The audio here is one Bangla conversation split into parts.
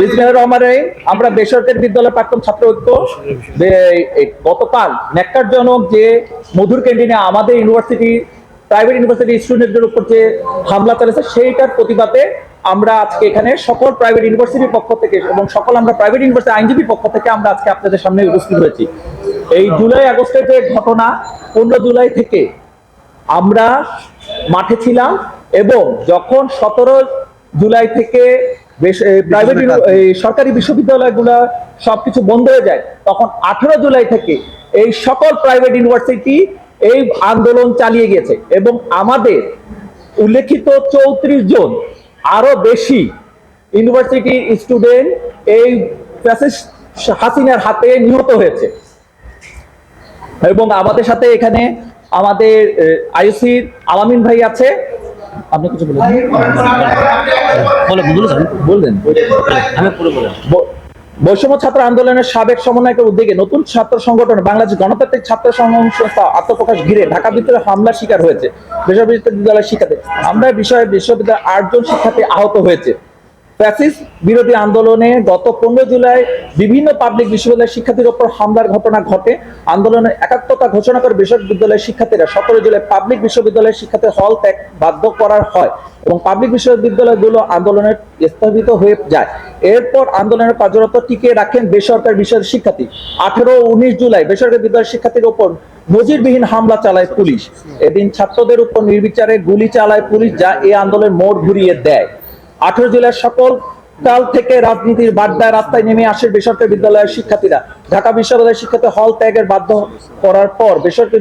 বিসমিল্লাহির রহমানির রহিম। আমরা বেসরকারি বিদ্যালয় প্রাক্তন ছাত্র ঐক্য গতকাল ন্যাক্কারজনক যে মধুর ক্যান্টিনে আমাদের ইউনিভার্সিটি প্রাইভেট ইউনিভার্সিটি স্টুডেন্টদের উপর যে হামলা চালিয়েছে সেইটার প্রতিবাদে আমরা আজকে এখানে সকল প্রাইভেট ইউনিভার্সিটির পক্ষ থেকে এবং সকল আমরা প্রাইভেট ইউনিভার্সিটি আইনজীবীর পক্ষ থেকে আমরা আজকে আপনাদের সামনে উপস্থিত হয়েছি। এই জুলাই আগস্টের যে ঘটনা 15 জুলাই থেকে আমরা মাঠে ছিলাম এবং যখন 17 জুলাই থেকে প্রাইভেট সরকারি বিশ্ববিদ্যালয়গুলো সবকিছু বন্ধ হয়ে যায়, তখন 18 জুলাই থেকে এই সকল প্রাইভেট ইউনিভার্সিটি এই আন্দোলন চালিয়ে গেছে এবং আমাদের উল্লেখিত 34 জন আরো বেশি ইউনিভার্সিটি স্টুডেন্ট এই ফ্যাসিস্ট হাসিনার হাতে নিহত হয়েছে। এবং আমাদের সাথে এখানে আমাদের আইসি আলামিন ভাই আছে। আপনি কিছু বললেন? বৈষম্য ছাত্র আন্দোলনের সাবেক সমন্বয়কের উদ্যোগে নতুন ছাত্র সংগঠন বাংলাদেশ গণতান্ত্রিক ছাত্র সংস্থা আত্মপ্রকাশ ঘিরে ঢাকা ভিতরে হামলার শিকার হয়েছে বিশ্ববিদ্যালয়ের শিক্ষার্থী। আমরা বিষয়ে বিশ্ববিদ্যালয়ের 8 জন শিক্ষার্থী আহত হয়েছে। ফ্যাসিস্ট বিরোধী আন্দোলনে গত 15 জুলাই বিভিন্ন পাবলিক বিশ্ববিদ্যালয়ের শিক্ষার্থীর উপর হামলার ঘটনা ঘটে। আন্দোলনের একাত্মতা ঘোষণা করে বিশ্ববিদ্যালয়ের শিক্ষার্থীরা 17 জুলাই পাবলিক বিশ্ববিদ্যালয়ের শিক্ষার্থীর হল ত্যাগ বাধ্য করা হয় এবং পাবলিক বিশ্ববিদ্যালয়গুলো আন্দোলনের স্থগিত হয়ে যায়। এরপর আন্দোলনের কার্যরত টিকিয়ে রাখেন বেসরকারি বিশ্ববিদ্যালয়ের শিক্ষার্থী। 18-19 জুলাই বেসরকারি বিদ্যালয়ের শিক্ষার্থীর উপর নজিরবিহীন হামলা চালায় পুলিশ। এদিন ছাত্রদের উপর নির্বিচারে গুলি চালায় পুলিশ, যা এই আন্দোলনের মোড় ঘুরিয়ে দেয়। 18 জুলাই সকল কাল থেকে রাজনীতির বাড্ডায় রাস্তায় নেমে আসে বেসরকারি বিদ্যালয়ের শিক্ষার্থীরা। ঢাকা বিশ্ববিদ্যালয়ের শিক্ষার্থী হল ত্যাগের বাধ্য করার পর বেসরকারি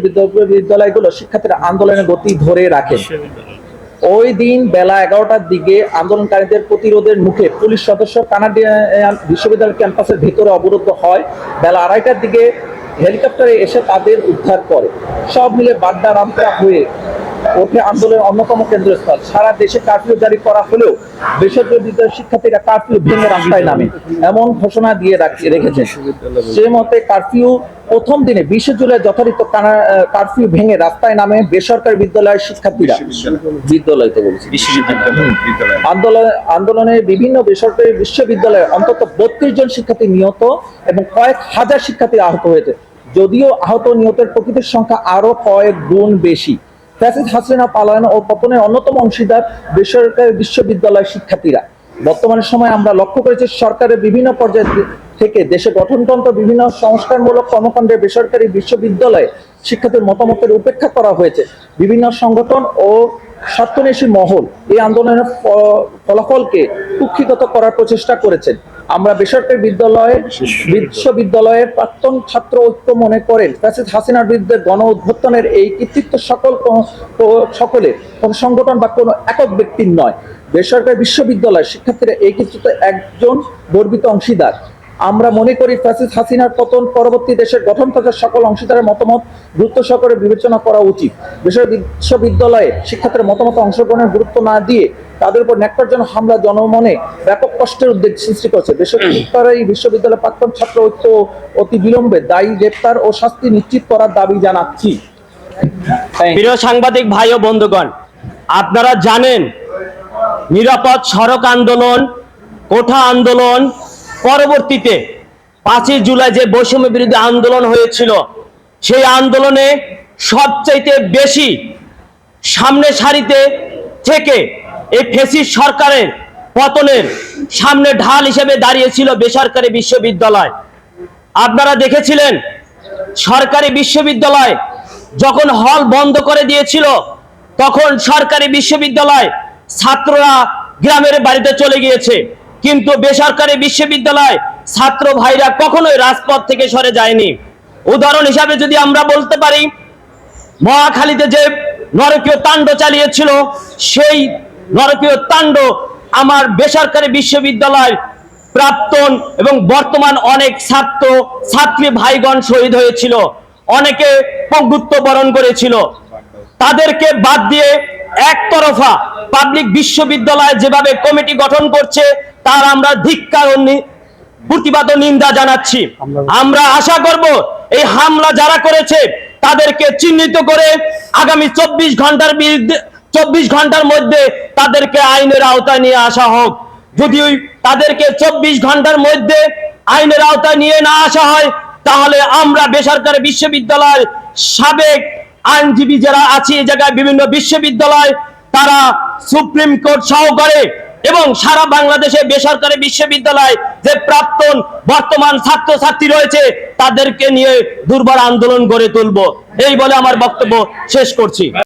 বিদ্যালয়গুলো শিক্ষার্থীরা আন্দোলনের গতি ধরে রাখে। ওই দিন বেলা 11টার দিকে আন্দোলনকারীদের প্রতিরোধের মুখে পুলিশ সদস্য কানাডিয়ান বিশ্ববিদ্যালয় ক্যাম্পাসের ভিতরে অবরুদ্ধ হয়। বেলা 2:30টার দিকে হেলিকপ্টারে এসে তাদের উদ্ধার করে। সব মিলে বাড্ডা রামপুরা হয়ে ওঠে আন্দোলনের অন্যতম কেন্দ্রস্থল। সারা দেশে কারফিউ জারি করা হলেও বেসরকারি বিদ্যালয়ের শিক্ষার্থীরা কারফিউ ভেঙে রাস্তায় নামে এমন ঘোষণা দিয়ে রেখেছে। সে মতে কারফিউ প্রথম দিনে 20 জুলাই যথারীত কারফিউ ভেঙে রাস্তায় নামে বেসরকারি বিদ্যালয়ের শিক্ষার্থীরা। আন্দোলনে বিভিন্ন বেসরকারি বিশ্ববিদ্যালয়ে অন্তত 32 জন শিক্ষার্থী নিহত এবং কয়েক হাজার শিক্ষার্থী আহত হয়েছে। যদিও আহত নিহতের প্রকৃতির সংখ্যা আরো কয়েক গুণ বেশি। ফ্যাসিস্ট হাসিনা পালায়ন ও পতনের অন্যতম অংশীদার বেসরকারি বিশ্ববিদ্যালয়ের শিক্ষার্থীরা। বর্তমানের সময় আমরা লক্ষ্য করেছি সরকারের বিভিন্ন পর্যায় থেকে দেশে গঠনতন্ত্র বিভিন্ন সংস্কারমূলক কর্মকাণ্ডে বেসরকারি বিশ্ববিদ্যালয়ে শিক্ষার্থীর মতামতের উপেক্ষা করা হয়েছে। বিভিন্ন সংগঠন ও স্বার্থন্বেষী মহল এই আন্দোলনের ফলাফলকে কুক্ষিগত করার প্রচেষ্টা করেছেন। আমরা বেসরকারি বিশ্ববিদ্যালয়ের প্রাক্তন ছাত্র ঐক্য মনে করেন ফ্যাসিস্ট হাসিনার বিরুদ্ধে গণ অভ্যুত্থানের এই কৃতিত্ব সকলের কোন সংগঠন বা কোনো একক ব্যক্তির নয়। বেসরকারি বিশ্ববিদ্যালয়ের শিক্ষার্থীরা এই কৃতিত্ব একজন গর্বিত অংশীদার। আমরা মনে করি ফ্যাসিস্ট হাসিনার পতন পরবর্তী দেশের গঠনতন্ত্রের সকল অংশীদারের মতামত গুরুত্ব সহকারে বিবেচনা করা উচিত। বেসরকারি বিশ্ববিদ্যালয়ে শিক্ষার্থীর মতামত অংশগ্রহণের গুরুত্ব না দিয়ে তাদের উপর ন্যাক্কারজনক হামলা জনমনে ব্যাপক কষ্টের উদ্বেগ সৃষ্টি করেছে। বেসরকারি বিশ্ববিদ্যালয়ের প্রাক্তন ছাত্র ঐক্য অতি বিলম্বে দায়ী গ্রেপ্তার ও শাস্তি নিশ্চিত করার দাবি জানাচ্ছি। প্রিয় সাংবাদিক ভাই ও বন্ধুগণ, আপনারা জানেন নিরাপদ সড়ক আন্দোলন, কোঠা আন্দোলন, পরবর্তীতে 5 জুলাই যে বৈষম্য বিরোধী আন্দোলন হয়েছিল, সেই আন্দোলনে সবচাইতে বেশি সামনে সারিতে থেকে এই ফ্যাসিস্ট সরকারের পতনের সামনে ঢাল হিসেবে দাঁড়িয়েছিল বেসরকারি বিশ্ববিদ্যালয়। আপনারা দেখেছিলেন সরকারি বিশ্ববিদ্যালয় যখন হল বন্ধ করে দিয়েছিল, তখন সরকারি বিশ্ববিদ্যালয় ছাত্ররা গ্রামের বাড়িতে চলে গিয়েছে, কিন্তু বেসরকারি বিশ্ববিদ্যালয় ছাত্র ভাইরা কখনোই রাজপথ থেকে সরে যায়নি। উদাহরণ হিসাবে যদি আমরা বলতে পারি, মহাখালীতে যে নরকীয় তাণ্ড চালিয়েছিল, সেই নরকীয় তাণ্ড আমার বেসরকারি বিশ্ববিদ্যালয় প্রাক্তন এবং বর্তমান অনেক ছাত্র ছাত্রী ভাইগণ শহীদ হয়েছিল, অনেকে পঙ্গুত্ব বরণ করেছিল। তাদেরকে বাদ দিয়ে একতরফা পাবলিক বিশ্ববিদ্যালয় যেভাবে কমিটি গঠন করছে, তার আমরা ধিক্কার ও প্রতিবাদ ও নিন্দা জানাচ্ছি। আমরা আশা করব এই হামলা যারা করেছে তাদেরকে চিহ্নিত করে আগামী 24 ঘন্টার মধ্যে তাদেরকে আইনের আওতায় নিয়ে আসা হোক। যদি তাদেরকে 24 ঘন্টার মধ্যে আইনের আওতায় নিয়ে না আসা হয়, তাহলে আমরা বেসরকারি বিশ্ববিদ্যালয়ের সাবেক আইনজীবী যারা আছে এই জায়গায় বিভিন্ন বিশ্ববিদ্যালয়, তারা সুপ্রিম কোর্ট সহকারে এবং সারা বাংলাদেশে বেসরকারি বিশ্ববিদ্যালয় যে প্রাক্তন বর্তমান ছাত্রছাত্রী রয়েছে তাদেরকে নিয়ে দুর্বার আন্দোলন গড়ে তুলব। এই বলে আমার বক্তব্য শেষ করছি।